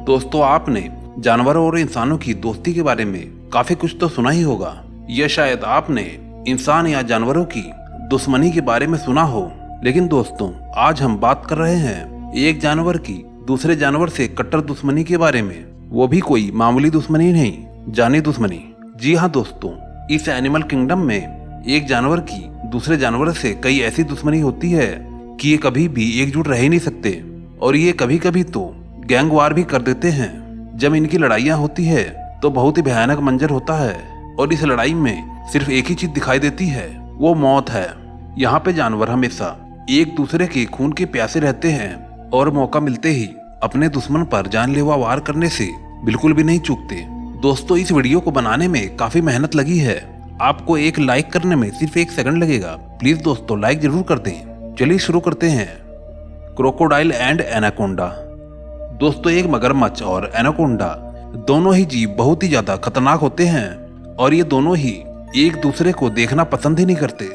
दोस्तों, आपने जानवरों और इंसानों की दोस्ती के बारे में काफी कुछ तो सुना ही होगा, या शायद आपने इंसान या जानवरों की दुश्मनी के बारे में सुना हो। लेकिन दोस्तों, आज हम बात कर रहे हैं एक जानवर की दूसरे जानवर से कट्टर दुश्मनी के बारे में। वो भी कोई मामूली दुश्मनी नहीं, जानी दुश्मनी। जी हाँ दोस्तों, इस एनिमल किंगडम में एक जानवर की दूसरे जानवर से कई ऐसी दुश्मनी होती है कि ये कभी भी एकजुट रह ही नहीं सकते, और ये कभी कभी तो गैंग वार भी कर देते हैं। जब इनकी लड़ाइयाँ होती है तो बहुत ही भयानक मंजर होता है, और इस लड़ाई में सिर्फ एक ही चीज दिखाई देती है, वो मौत है। यहाँ पे जानवर हमेशा एक दूसरे के खून के प्यासे रहते हैं, और मौका मिलते ही अपने दुश्मन पर जानलेवा वार करने से बिल्कुल भी नहीं चूकते। दोस्तों, इस वीडियो को बनाने में काफी मेहनत लगी है। आपको एक लाइक करने में सिर्फ 1 सेकंड लगेगा। प्लीज दोस्तों, लाइक जरूर कर दें। चलिए शुरू करते हैं। Crocodile and anaconda. दोस्तों, एक मगरमच्छ और एनाकोंडा दोनों ही जीव बहुत ही ज्यादा खतरनाक होते हैं, और ये दोनों ही एक दूसरे को देखना पसंद ही नहीं करते।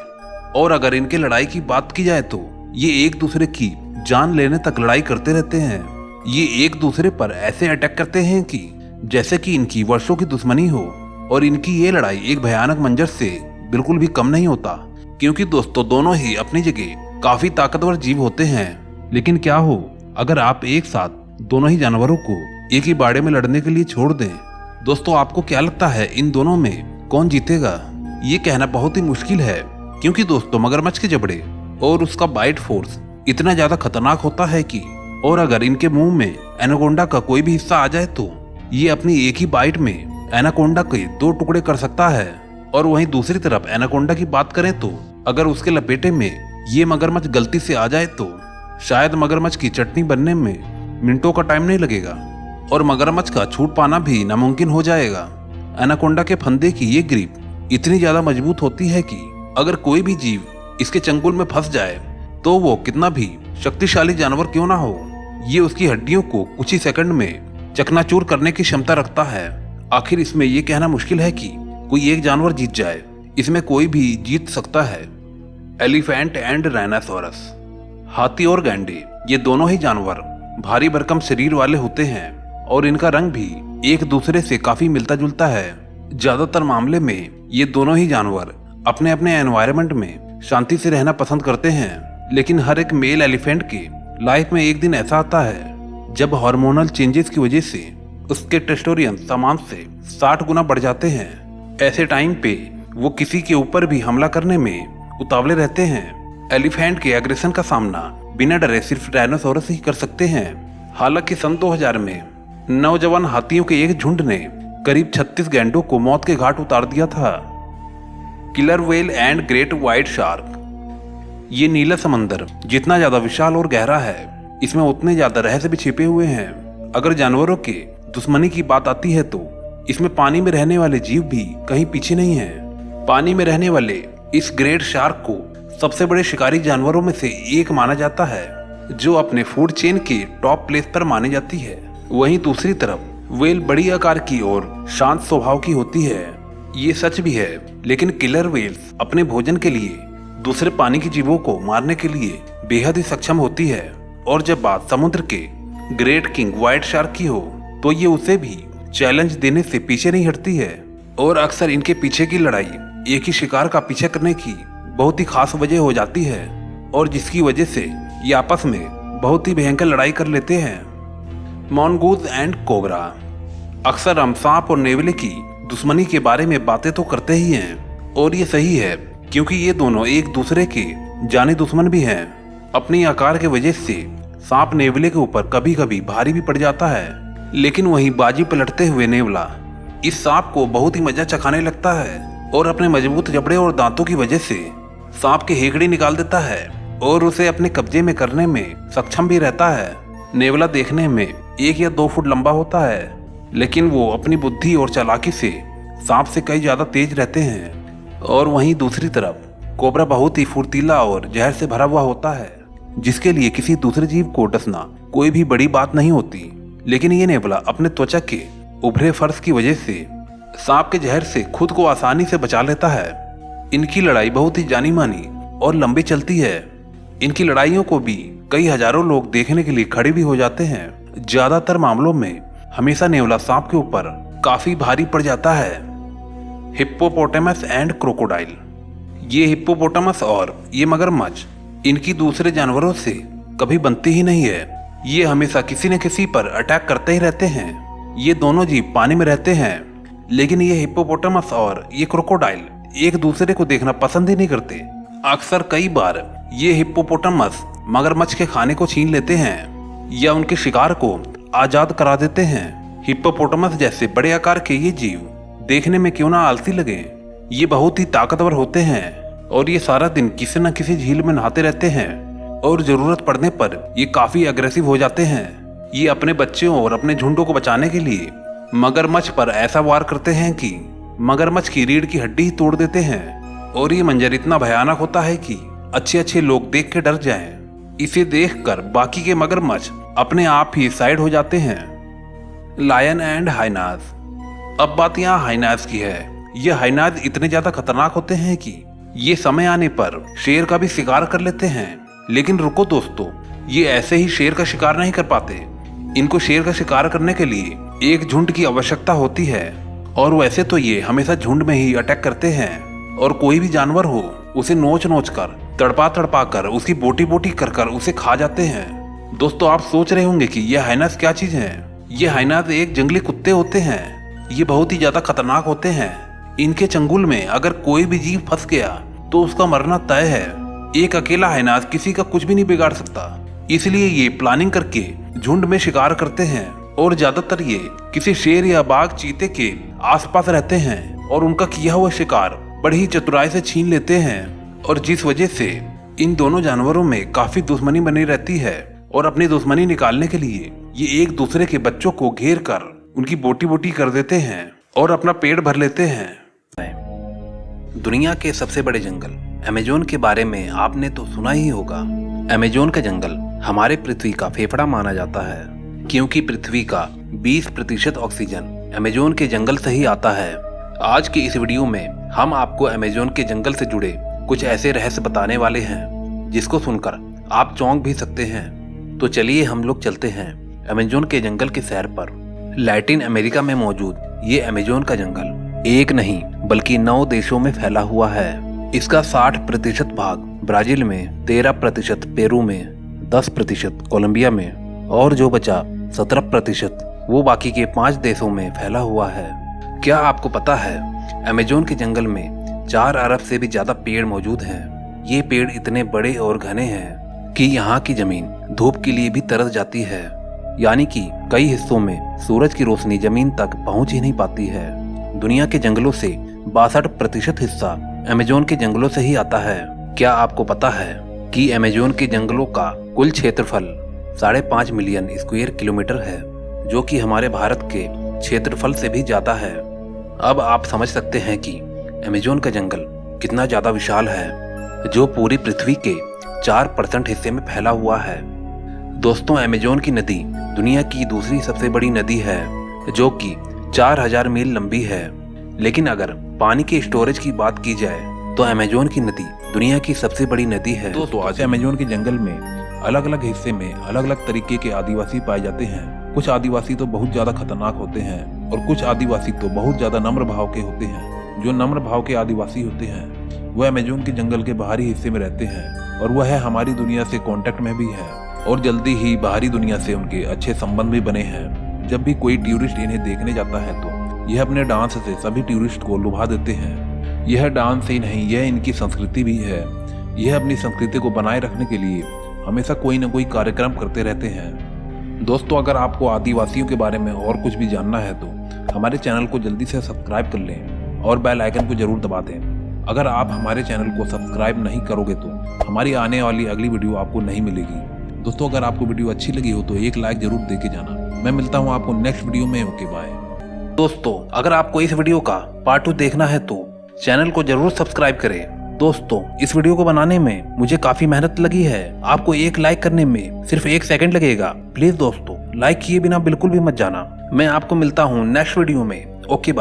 और अगर इनके लड़ाई की बात की जाए तो ये एक दूसरे की जान लेने तक लड़ाई करते रहते हैं। ये एक दूसरे पर ऐसे अटैक करते हैं कि जैसे कि इनकी वर्षों की दुश्मनी हो, और इनकी ये लड़ाई एक भयानक मंजर से बिल्कुल भी कम नहीं होता। क्योंकि दोस्तों, दोनों ही अपनी जगह काफी ताकतवर जीव होते हैं। लेकिन क्या हो अगर आप एक साथ दोनों ही जानवरों को एक ही बाड़े में लड़ने के लिए छोड़ दें? दोस्तों, आपको क्या लगता है इन दोनों में कौन जीतेगा? ये कहना बहुत ही मुश्किल है, क्योंकि दोस्तों, मगरमच्छ के जबड़े और उसका बाइट फोर्स इतना ज्यादा खतरनाक होता है कि और अगर इनके मुंह में एनाकोंडा का कोई भी हिस्सा आ जाए तो ये अपनी एक ही बाइट में एनाकोंडा के 2 टुकड़े कर सकता है। और वहीं दूसरी तरफ एनाकोंडा की बात करें तो अगर उसके लपेटे में ये मगरमच्छ गलती से आ जाए तो शायद मगरमच्छ की चटनी बनने में मिनटों का टाइम नहीं लगेगा, और मगरमच्छ का छूट पाना भी नामुमकिन हो जाएगा। एनाकोंडा के फंदे की ये ग्रिप इतनी ज्यादा मजबूत होती है कि अगर कोई भी जीव इसके चंगुल में फंस जाए तो वो कितना भी शक्तिशाली जानवर क्यों ना हो, ये उसकी हड्डियों को कुछ ही सेकंड में चकनाचूर करने की क्षमता रखता है। आखिर इसमें ये कहना मुश्किल है कि कोई एक जानवर जीत जाए, इसमें कोई भी जीत सकता है। Elephant and rhinoceros. हाथी और गैंडे, ये दोनों ही जानवर भारी भरकम शरीर वाले होते हैं, और इनका रंग भी एक दूसरे से काफी मिलता जुलता है। ज्यादातर मामले में ये दोनों ही जानवर अपने अपने एनवायरनमेंट में शांति से रहना पसंद करते हैं। लेकिन हर एक मेल एलिफेंट के लाइफ में एक दिन ऐसा आता है जब हार्मोनल चेंजेस की वजह से उसके टेस्टोस्टेरोन सामान से 60 गुना बढ़ जाते हैं। ऐसे टाइम पे वो किसी के ऊपर भी हमला करने में उतावले रहते हैं। एलिफेंट के एग्रेशन का सामना बिना डरे सिर्फ राइनोसोरस ही कर सकते हैं। हालांकि सन 2000 में नौजवान हाथियों के एक झुंड ने करीब 36 गैंडों को मौत के घाट उतार दिया था। Killer whale and great white shark. ये नीला समंदर जितना ज्यादा विशाल और गहरा है, इसमें उतने ज्यादा रहस्य भी छिपे हुए हैं। अगर जानवरों के दुश्मनी की बात आती है तो इसमें पानी में रहने वाले जीव भी कहीं पीछे नहीं है। पानी में रहने वाले इस ग्रेट शार्क को सबसे बड़े शिकारी जानवरों में से एक माना जाता है, जो अपने फूड चेन के टॉप प्लेस पर मानी जाती है। वहीं दूसरी तरफ व्हेल बड़ी आकार की और शांत स्वभाव की होती है। ये सच भी है, लेकिन किलर व्हेल्स अपने भोजन के लिए दूसरे पानी के जीवों को मारने के लिए बेहद ही सक्षम होती है। और जब बात समुद्र के ग्रेट किंग व्हाइट शार्क की हो तो ये उसे भी चैलेंज देने से पीछे नहीं हटती है। और अक्सर इनके पीछे की लड़ाई एक ही शिकार का पीछा करने की बहुत ही खास वजह हो जाती है, और जिसकी वजह से ये आपस में बहुत ही भयंकर लड़ाई कर लेते हैं। Mongoose and cobra. अक्सर हम सांप और नेवले की दुश्मनी के बारे में बातें तो करते ही हैं, और ये सही है, क्योंकि ये दोनों एक दूसरे के जानी दुश्मन भी हैं। अपनी आकार के वजह से सांप नेवले के ऊपर कभी कभी भारी भी पड़ जाता है, लेकिन वहीं बाजी पलटते हुए नेवला इस सांप को बहुत ही मजा चखाने लगता है, और अपने मजबूत जबड़े और दांतों की वजह से सांप की हेकड़ी निकाल देता है और उसे अपने कब्जे में करने में सक्षम भी रहता है। नेवला देखने में 1 या 2 फुट लंबा होता है, लेकिन वो अपनी बुद्धि और चालाकी से सांप से कई ज्यादा तेज रहते हैं। और वहीं दूसरी तरफ कोबरा बहुत ही फुर्तीला और जहर से भरा हुआ होता है, जिसके लिए किसी दूसरे जीव को डसना कोई भी बड़ी बात नहीं होती। लेकिन ये नेवला अपने त्वचा के उभरे फर्श की वजह से सांप के जहर से खुद को आसानी से बचा लेता है। इनकी लड़ाई बहुत ही जानी मानी और लंबी चलती है। इनकी लड़ाइयों को भी कई हजारों लोग देखने के लिए खड़े भी हो जाते हैं। ज्यादातर मामलों में हमेशा नेवला सांप के ऊपर काफी भारी पड़ जाता है। Hippopotamus and crocodile. ये हिप्पोपोटामस और ये मगरमच्छ इनकी दूसरे जानवरों से कभी बनती ही नहीं है। ये हमेशा किसी न किसी पर अटैक करते ही रहते हैं। ये दोनों जीव पानी में रहते हैं, लेकिन ये हिप्पोपोटामस और ये क्रोकोडाइल एक दूसरे को देखना पसंद ही नहीं करते। अक्सर कई बार ये हिप्पोपोटामस मगरमच्छ के खाने को छीन लेते हैं या उनके शिकार को आजाद करा देते हैं। हिप्पोपोटामस जैसे बड़े आकार के ये जीव देखने में क्यों ना आलसी लगे, ये बहुत ही ताकतवर होते हैं और ये सारा दिन किसी न किसी झील में नहाते रहते हैं और जरूरत पड़ने पर ये काफी अग्रेसिव हो जाते हैं। ये अपने बच्चों और अपने झुंडों को बचाने के लिए मगरमच्छ पर ऐसा वार करते हैं कि मगरमच्छ की रीढ़ की हड्डी ही तोड़ देते हैं और ये मंजर इतना भयानक होता है कि अच्छे लोग देख के डर जाएं। इसे देखकर बाकी के मगरमच्छ अपने आप ही साइड हो जाते हैं। Lion and hyenas. अब बात यहाँ हाइनास की है। ये हाइनास इतने ज्यादा खतरनाक होते हैं कि ये समय आने पर शेर का भी शिकार कर लेते हैं। लेकिन रुको दोस्तों, ये ऐसे ही शेर का शिकार नहीं कर पाते। इनको शेर का शिकार करने के लिए एक झुंड की आवश्यकता होती है और वैसे तो ये हमेशा झुंड में ही अटैक करते हैं और कोई भी जानवर हो उसे नोच कर तड़पा कर उसकी बोटी कर उसे खा जाते हैं। दोस्तों, आप सोच रहे होंगे कि यह हाइनास क्या चीज है। ये हाइनास एक जंगली कुत्ते होते हैं। ये बहुत ही ज्यादा खतरनाक होते हैं। इनके चंगुल में अगर कोई भी जीव फंस गया तो उसका मरना तय है। एक अकेला हाइनास किसी का कुछ भी नहीं बिगाड़ सकता, इसलिए ये प्लानिंग करके झुंड में शिकार करते हैं और ज्यादातर ये किसी शेर या बाघ चीते के आसपास रहते हैं और उनका किया हुआ शिकार बड़ी ही चतुराई से छीन लेते हैं और जिस वजह से इन दोनों जानवरों में काफी दुश्मनी बनी रहती है और अपनी दुश्मनी निकालने के लिए ये एक दूसरे के बच्चों को घेर कर उनकी बोटी कर देते हैं और अपना पेट भर लेते हैं। दुनिया के सबसे बड़े जंगल अमेज़न के बारे में आपने तो सुना ही होगा। अमेज़न का जंगल हमारे पृथ्वी का फेफड़ा माना जाता है, क्योंकि पृथ्वी का 20% ऑक्सीजन अमेज़न के जंगल से ही आता है। आज की इस वीडियो में हम आपको अमेज़न के जंगल से जुड़े कुछ ऐसे रहस्य बताने वाले हैं जिसको सुनकर आप चौंक भी सकते हैं। तो चलिए हम लोग चलते हैं अमेज़न के जंगल के सैर पर। लैटिन अमेरिका में मौजूद ये अमेज़न का जंगल एक नहीं बल्कि 9 देशों में फैला हुआ है। इसका 60% भाग ब्राजील में, 13% पेरू में, 10% कोलंबिया में और जो बचा 17% वो बाकी के 5 देशों में फैला हुआ है। क्या आपको पता है अमेज़न के जंगल में 4 अरब से भी ज्यादा पेड़ मौजूद हैं। ये पेड़ इतने बड़े और घने हैं कि यहाँ की जमीन धूप के लिए भी तरस जाती है, यानी कि कई हिस्सों में सूरज की रोशनी जमीन तक पहुंच ही नहीं पाती है। दुनिया के जंगलों से 62% हिस्सा अमेज़न के जंगलों से ही आता है। क्या आपको पता है कि अमेज़न के जंगलों का कुल क्षेत्रफल 5.5 मिलियन स्क्वायर किलोमीटर है, जो कि हमारे भारत के क्षेत्रफल से भी ज्यादा है। अब आप समझ सकते हैं कि अमेज़न का जंगल कितना ज्यादा विशाल है, जो पूरी पृथ्वी के 4% हिस्से में फैला हुआ है। दोस्तों, अमेज़न की नदी दुनिया की दूसरी सबसे बड़ी नदी है, जो कि 4000 मील लंबी है। लेकिन अगर पानी के स्टोरेज की बात की जाए तो अमेज़न की नदी दुनिया की सबसे बड़ी नदी है। दोस्तों, आज अमेज़न के जंगल में अलग अलग हिस्से में अलग अलग तरीके के आदिवासी पाए जाते हैं। कुछ आदिवासी तो बहुत ज्यादा खतरनाक होते हैं और कुछ आदिवासी तो बहुत ज्यादा नम्र भाव के होते हैं। जो नम्र भाव के आदिवासी होते हैं वह अमेज़न के जंगल के बाहरी हिस्से में रहते हैं और वह हमारी दुनिया से कांटेक्ट में भी है और जल्दी ही बाहरी दुनिया से उनके अच्छे संबंध भी बने हैं। जब भी कोई टूरिस्ट इन्हें देखने जाता है तो यह अपने डांस से सभी टूरिस्ट को लुभा देते हैं। यह डांस ही नहीं, यह इनकी संस्कृति भी है। यह अपनी संस्कृति को बनाए रखने के लिए हमेशा कोई न कोई कार्यक्रम करते रहते हैं। दोस्तों, अगर आपको आदिवासियों के बारे में और कुछ भी जानना है तो हमारे चैनल को जल्दी से सब्सक्राइब कर लें और बेल आइकन को जरूर दबा दें। अगर आप हमारे चैनल को सब्सक्राइब नहीं करोगे तो हमारी आने वाली अगली वीडियो आपको नहीं मिलेगी। दोस्तों, अगर आपको वीडियो अच्छी लगी हो तो एक लाइक जरूर दे के जाना। मैं मिलता हूँ आपको नेक्स्ट वीडियो में। Okay, bye. दोस्तों, अगर आपको इस वीडियो का पार्ट 2 देखना है तो चैनल को जरूर सब्सक्राइब करें। दोस्तों, इस वीडियो को बनाने में मुझे काफी मेहनत लगी है। आपको एक लाइक करने में सिर्फ 1 सेकंड लगेगा। प्लीज दोस्तों, लाइक किए बिना बिल्कुल भी मत जाना। मैं आपको मिलता हूँ नेक्स्ट वीडियो में। Okay, bye.